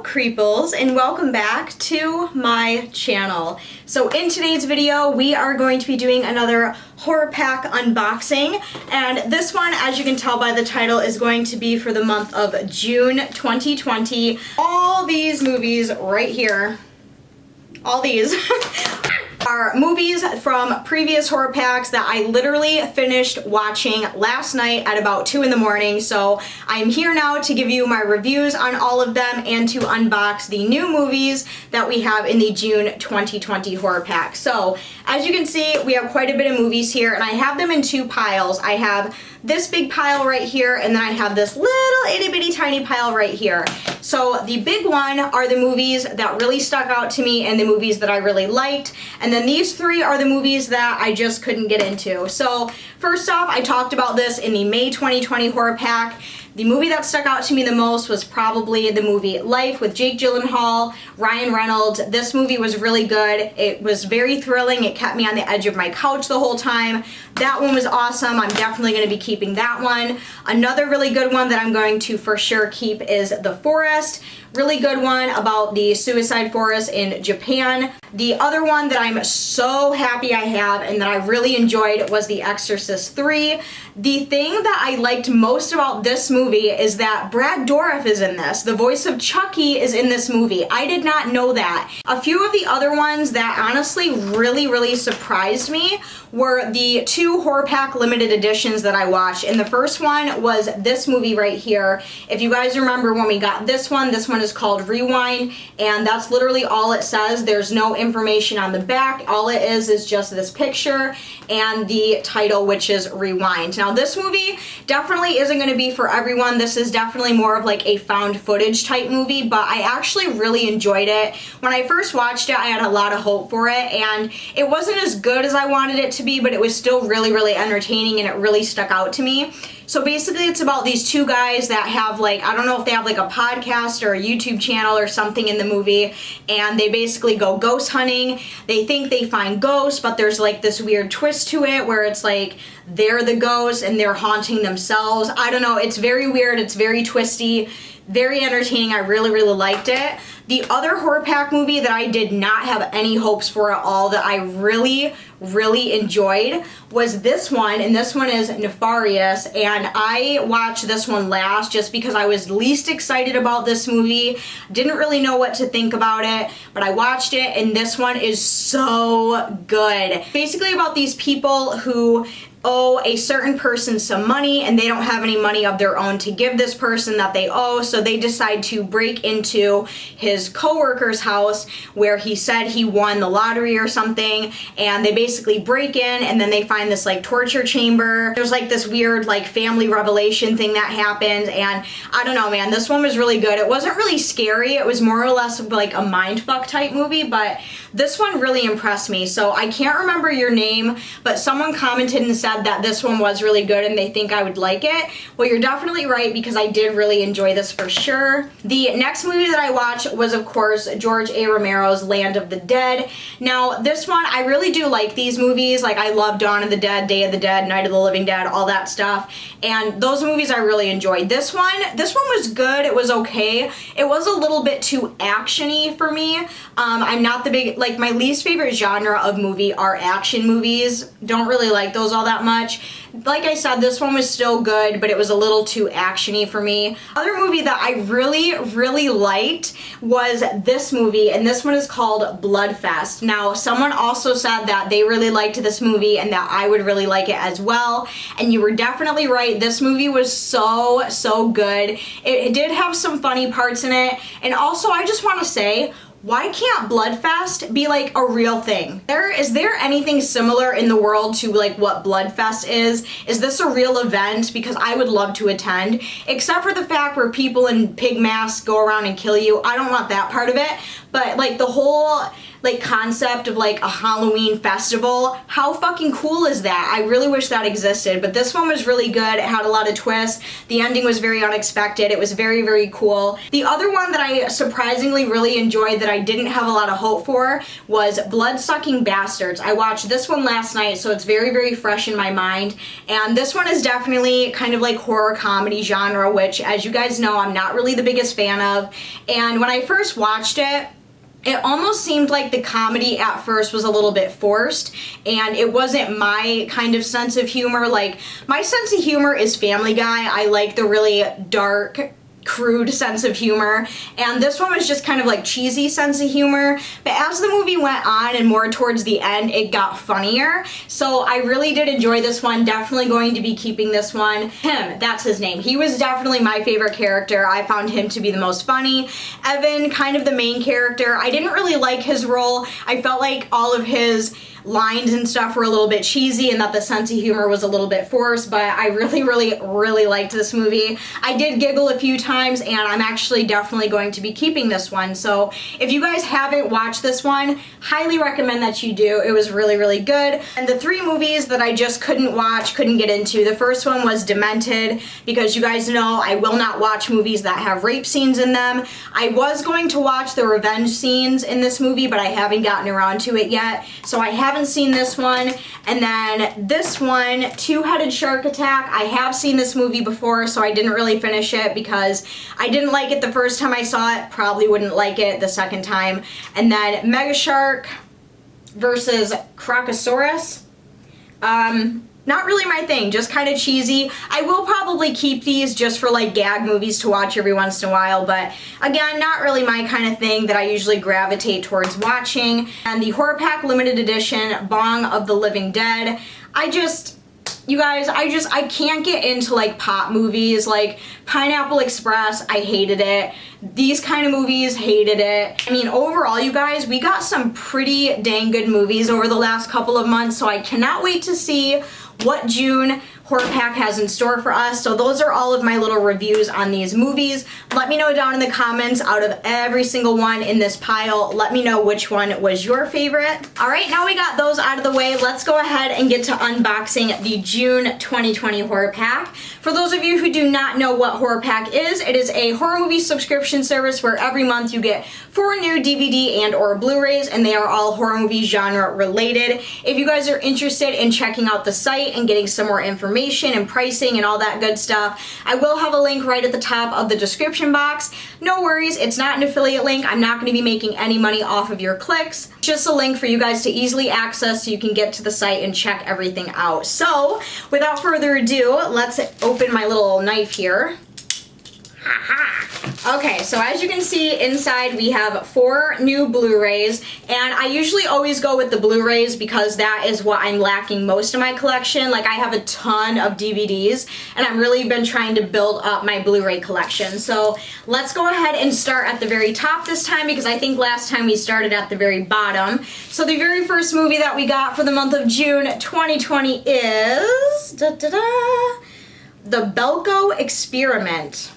Hello Creeples, and welcome back to my channel. So in today's video we are going to be doing another horror pack unboxing, and this one, as you can tell by the title, is going to be for the month of June 2020. All these movies right here, all these are movies from previous horror packs that I literally finished watching last night at about 2 in the morning. So I'm here now to give you my reviews on all of them and to unbox the new movies that we have in the June 2020 horror pack. So as you can see, we have quite a bit of movies here, and I have them in two piles. I have this big pile right here, and then I have this little itty bitty tiny pile right here. So the big one are the movies that really stuck out to me and the movies that I really liked, and then these three are the movies that I just couldn't get into. So first off, I talked about this in the May 2020 horror pack. The movie that stuck out to me the most was probably the movie Life with Jake Gyllenhaal, Ryan Reynolds. This movie was really good. It was very thrilling. It kept me on the edge of my couch the whole time. That one was awesome. I'm definitely going to be keeping that one. Another really good one that I'm going to for sure keep is The Forest. Really good one about the suicide forest in Japan. The other one that I'm so happy I have and that I really enjoyed was The Exorcist 3. The thing that I liked most about this movie is that Brad Dourif is in this. The voice of Chucky is in this movie. I did not know that. A few of the other ones that honestly really surprised me were the two horror pack limited editions that I watched. And the first one was this movie right here. If you guys remember when we got this one is called Rewind, and that's literally all it says. There's no information on the back. All it is just this picture and the title, which is Rewind. Now this movie definitely isn't going to be for everyone. This is definitely more of like a found footage type movie, but I actually really enjoyed it. When I first watched it, I had a lot of hope for it, and it wasn't as good as I wanted it to be, but it was still really entertaining, and it really stuck out to me. So basically it's about these two guys that have, like, I don't know if they have like a podcast or a YouTube channel or something in the movie, and they basically go ghost hunting. They think they find ghosts, but there's like this weird twist to it where it's like they're the ghosts and they're haunting themselves. I don't know, it's very weird, it's very twisty, very entertaining. I really liked it. The other horror pack movie that I did not have any hopes for at all that I really enjoyed was this one, and this one is Nefarious, and I watched this one last just because I was least excited about this movie. Didn't really know what to think about it, but I watched it, and this one is so good. Basically about these people who owe a certain person some money, and they don't have any money of their own to give this person that they owe, so they decide to break into his co-worker's house where he said he won the lottery or something, and they basically break in, and then they find this like torture chamber. There's like this weird like family revelation thing that happened, and I don't know, man, this one was really good. It wasn't really scary. It was more or less like a mindfuck type movie, but this one really impressed me. So I can't remember your name, but someone commented and said that this one was really good and they think I would like it. Well, you're definitely right, because I did really enjoy this for sure. The next movie that I watched was, of course, George A. Romero's Land of the Dead. Now, this one, I really do like these movies. Like, I love Dawn of the Dead, Day of the Dead, Night of the Living Dead, all that stuff. And those movies I really enjoyed. This one was good. It was okay. It was a little bit too action-y for me. I'm not the big, like, my least favorite genre of movie are action movies. Don't really like those all that much. Like I said, this one was still good, but it was a little too action-y for me. Other movie that I really liked was this movie, and this one is called Bloodfest. Now, someone also said that they really liked this movie and that I would really like it as well, and you were definitely right. This movie was so good. It did have some funny parts in it, and also I just want to say, why can't Bloodfest be like a real thing? Is there anything similar in the world to like what Bloodfest is? Is this a real event? Because I would love to attend, except for the fact where people in pig masks go around and kill you. I don't want that part of it. but like the whole like concept of like a Halloween festival, how fucking cool is that? I really wish that existed, but this one was really good. It had a lot of twists. The ending was very unexpected. It was very, very cool. The other one that I surprisingly really enjoyed that I didn't have a lot of hope for was Blood-Sucking Bastards. I watched this one last night, so it's very, very fresh in my mind, and this one is definitely kind of like horror comedy genre, which, as you guys know, I'm not really the biggest fan of, and when I first watched it, it almost seemed like the comedy at first was a little bit forced, and it wasn't my kind of sense of humor. Like, my sense of humor is Family Guy. I like the really dark, crude sense of humor, and this one was just kind of like cheesy sense of humor, but as the movie went on and more towards the end, it got funnier, so I really did enjoy this one. Definitely going to be keeping this one. Him, that's his name. He was definitely my favorite character. I found him to be the most funny. Evan, kind of the main character, I didn't really like his role. I felt like all of his lines and stuff were a little bit cheesy and that the sense of humor was a little bit forced, but I really, really, really liked this movie. I did giggle a few times, and I'm actually definitely going to be keeping this one. So if you guys haven't watched this one, highly recommend that you do. It was really, really good. And the three movies that I just couldn't watch, couldn't get into, the first one was Demented, because you guys know I will not watch movies that have rape scenes in them. I was going to watch the revenge scenes in this movie, but I haven't gotten around to it yet, so I haven't seen this one. And then this one, Two-Headed Shark Attack, I have seen this movie before, so I didn't really finish it because I didn't like it the first time I saw it, probably wouldn't like it the second time. And then Mega Shark versus Crocosaurus, not really my thing, just kind of cheesy. I will probably keep these just for like gag movies to watch every once in a while, but again, not really my kind of thing that I usually gravitate towards watching. And the Horror Pack Limited Edition Bong of the Living Dead, you guys, I can't get into like pop movies. Like Pineapple Express, I hated it. These kind of movies, hated it. I mean, overall, you guys, we got some pretty dang good movies over the last couple of months, so I cannot wait to see what June Horror Pack has in store for us. So those are all of my little reviews on these movies. Let me know down in the comments, out of every single one in this pile, let me know which one was your favorite. All right, now we got those out of the way, let's go ahead and get to unboxing the June 2020 Horror Pack. For those of you who do not know what Horror Pack is, it is a horror movie subscription service where every month you get 4 new DVD and or Blu-rays, and they are all horror movie genre related. If you guys are interested in checking out the site and getting some more information and pricing and all that good stuff, I will have a link right at the top of the description box. No worries, it's not an affiliate link. I'm not going to be making any money off of your clicks. Just a link for you guys to easily access so you can get to the site and check everything out. So without further ado, let's open my little knife here. Okay, so as you can see inside we have 4 new Blu-rays, and I usually always go with the Blu-rays because that is what I'm lacking most of my collection. Like, I have a ton of DVDs and I've really been trying to build up my Blu-ray collection. So let's go ahead and start at the very top this time, because I think last time we started at the very bottom. So the very first movie that we got for the month of June 2020 is The Belko Experiment.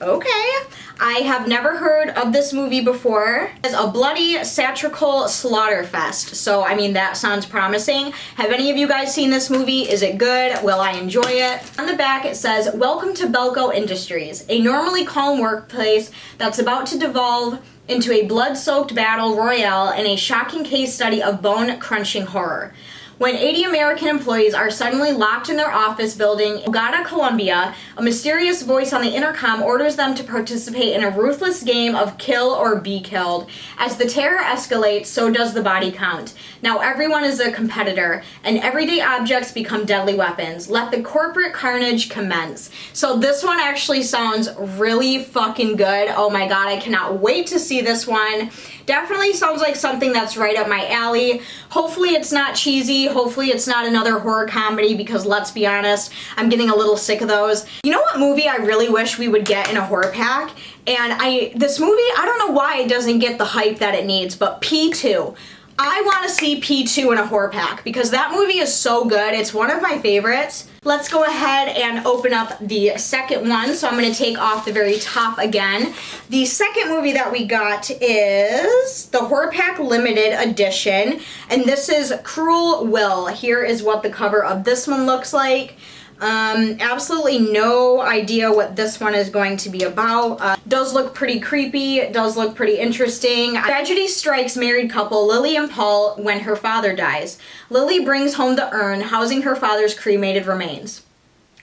Okay, I have never heard of this movie before. It's a bloody satirical slaughterfest, so I mean that sounds promising. Have any of you guys seen this movie? Is it good? Will I enjoy it? On the back it says, "Welcome to Belko Industries, a normally calm workplace that's about to devolve into a blood-soaked battle royale and a shocking case study of bone-crunching horror. When 80 American employees are suddenly locked in their office building in Bogota, Colombia, a mysterious voice on the intercom orders them to participate in a ruthless game of kill or be killed. As the terror escalates, so does the body count. Now everyone is a competitor, and everyday objects become deadly weapons. Let the corporate carnage commence." So this one actually sounds really fucking good. Oh my god, I cannot wait to see this one. Definitely sounds like something that's right up my alley. Hopefully it's not cheesy. Hopefully it's not another horror comedy, because let's be honest, I'm getting a little sick of those. You know what movie I really wish we would get in a horror pack? And this movie, I don't know why it doesn't get the hype that it needs, but P2. I want to see P2 in a horror pack because that movie is so good. It's one of my favorites. Let's go ahead and open up the second one. So I'm going to take off the very top again. The second movie that we got is the Horror Pack Limited Edition, and this is Cruel Will. Here is what the cover of this one looks like. Absolutely no idea what this one is going to be about. Does look pretty creepy, does look pretty interesting. Tragedy strikes married couple Lily and Paul when her father dies. Lily brings home the urn housing her father's cremated remains.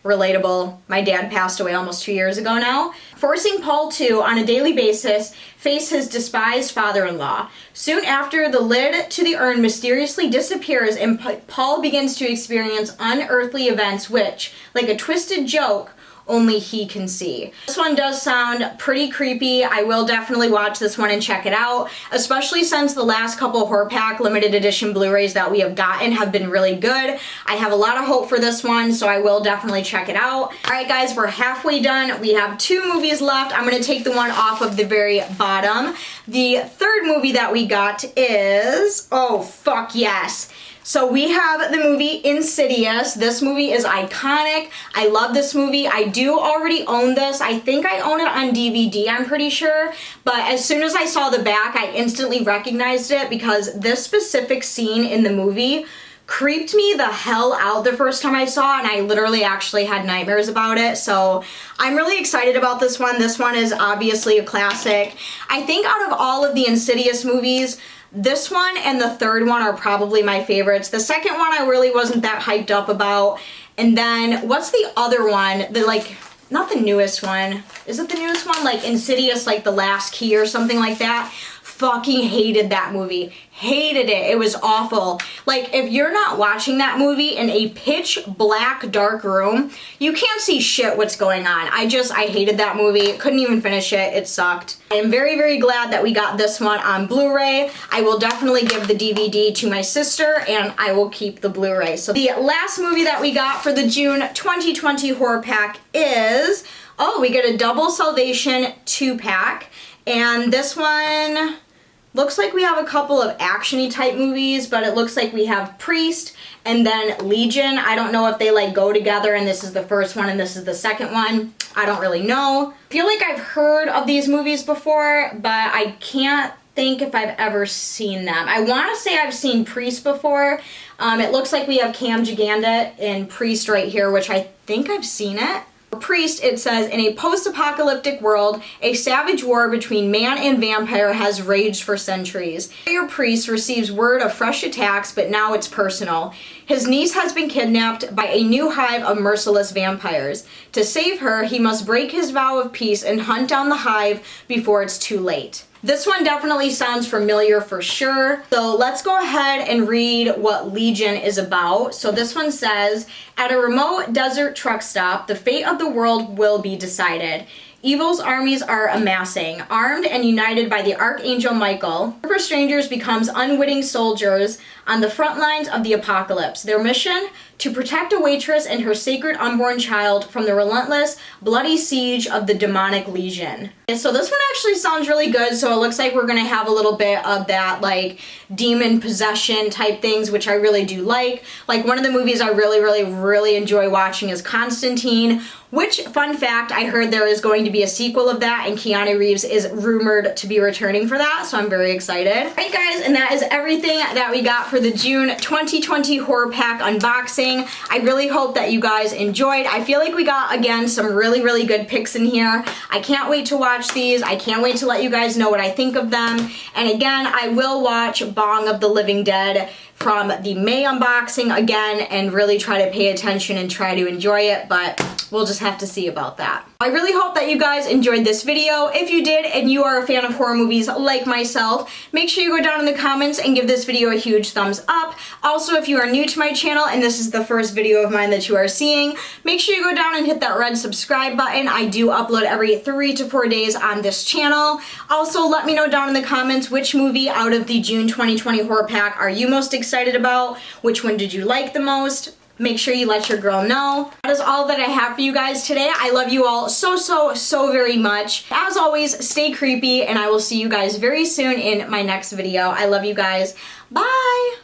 Relatable. My dad passed away almost 2 years ago now. Forcing Paul to, on a daily basis, face his despised father-in-law. Soon after, the lid to the urn mysteriously disappears and Paul begins to experience unearthly events which, like a twisted joke, only he can see. This one does sound pretty creepy. I will definitely watch this one and check it out, especially since the last couple Horror Pack limited edition Blu-rays that we have gotten have been really good. I have a lot of hope for this one, so I will definitely check it out. Alright guys, we're halfway done. We have 2 movies left. I'm going to take the one off of the very bottom. The third movie that we got is, oh fuck yes, so we have the movie Insidious. This movie is iconic. I love this movie. I do already own this. I think I own it on DVD, I'm pretty sure. But as soon as I saw the back, I instantly recognized it because this specific scene in the movie creeped me the hell out the first time I saw it, and I literally actually had nightmares about it. So I'm really excited about this one. This one is obviously a classic. I think out of all of the Insidious movies, this one and the third one are probably my favorites. The second one I really wasn't that hyped up about. And then, what's the other one? The, like, not the newest one. Is it the newest one? Like Insidious, like The Last Key or something like that. Fucking hated that movie. Hated it. It was awful. Like, if you're not watching that movie in a pitch black dark room, you can't see shit what's going on. I hated that movie. Couldn't even finish it. It sucked. I am very, very glad that we got this one on Blu-ray. I will definitely give the DVD to my sister, and I will keep the Blu-ray. So the last movie that we got for the June 2020 horror pack is, oh, we get a Double Salvation 2-pack. And this one looks like we have a couple of action-y type movies, but it looks like we have Priest and then Legion. I don't know if they like go together and this is the first one and this is the second one. I don't really know. I feel like I've heard of these movies before, but I can't think if I've ever seen them. I want to say I've seen Priest before. It looks like we have Cam Giganda in Priest right here, which I think I've seen it. Priest, it says, in a post-apocalyptic world, a savage war between man and vampire has raged for centuries. Your priest receives word of fresh attacks, but now it's personal. His niece has been kidnapped by a new hive of merciless vampires. To save her, he must break his vow of peace and hunt down the hive before it's too late. This one definitely sounds familiar for sure. So let's go ahead and read what Legion is about. So this one says, at a remote desert truck stop, the fate of the world will be decided. Evil's armies are amassing. Armed and united by the Archangel Michael, Super Strangers becomes unwitting soldiers on the front lines of the apocalypse. Their mission? To protect a waitress and her sacred unborn child from the relentless, bloody siege of the demonic legion. And so this one actually sounds really good, so it looks like we're gonna have a little bit of that like demon possession type things, which I really do like. Like one of the movies I really enjoy watching is Constantine, which, fun fact, I heard there is going to be a sequel of that and Keanu Reeves is rumored to be returning for that, so I'm very excited. Alright guys, and that is everything that we got for the June 2020 horror pack unboxing. I really hope that you guys enjoyed. I feel like we got, again, some really good picks in here. I can't wait to watch these. I can't wait to let you guys know what I think of them. And again, I will watch Bong of the Living Dead from the May unboxing again and really try to pay attention and try to enjoy it, but we'll just have to see about that. I really hope that you guys enjoyed this video. If you did and you are a fan of horror movies like myself, make sure you go down in the comments and give this video a huge thumbs up. Also, if you are new to my channel and this is the first video of mine that you are seeing, make sure you go down and hit that red subscribe button. I do upload every 3 to 4 days on this channel. Also, let me know down in the comments which movie out of the June 2020 horror pack are you most excited about? Which one did you like the most? make sure you let your girl know. That is all that I have for you guys today. I love you all so very much. As always, stay creepy, and I will see you guys very soon in my next video. I love you guys. Bye!